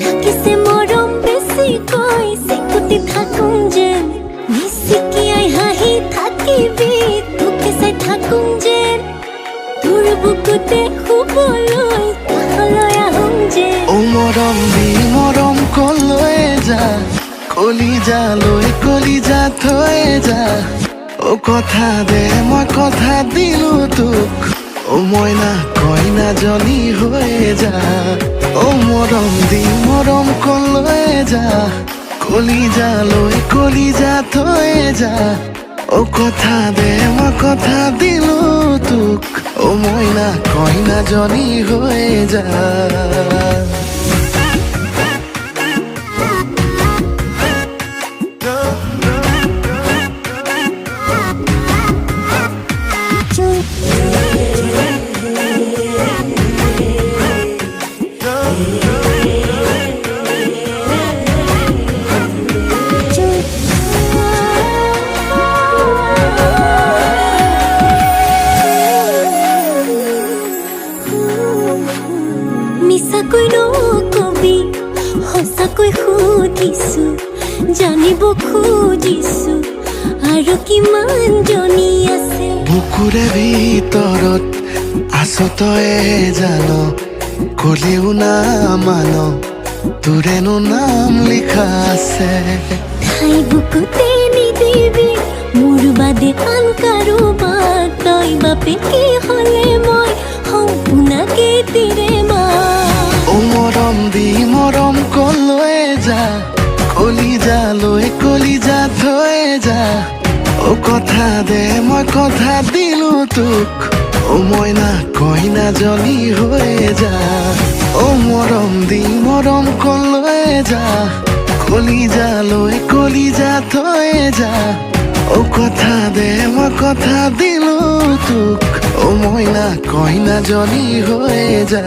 Lakise morom besi koi sekuti thakung jen Nisiki ai hahi thakibi tuke sai thakung jen Tur bukute huboloi taholoi ahung jen O morom di morom koloi ja Kolija loi kolija thoi ja O kotha de moi kotha dilu tuk O moina koina joni hoye ja O morom di morom koloi ja Kolija loi kolija thoi ja O kotha de moi kotha dilu tuk O moina koina joni hoye ja মিছা কৈ নকবি সঁচা কৈ সুধিছো জানিব খুজিছো আৰু কিমান জনি আছে বুকুৰে ভিতৰত আছো তয়ে জান কলেও না মান তোৰেনো নাম লিখা আছে ঠাই বুকুতে নিদিবি মোৰ বাদে আন কাৰোবাক তই বাপে কি হলে মই সম্পূৰ্ণকে তিৰে মা O morom di morom koloi ja Kolija loi kolija thoi ja O kotha de moi kotha dilu tuk O moina koina joni hoye ja O morom di morom koloi ja Kolija loi kolija thoi ja O kotha de moi kotha dilu tuk O moina koina joni hoye ja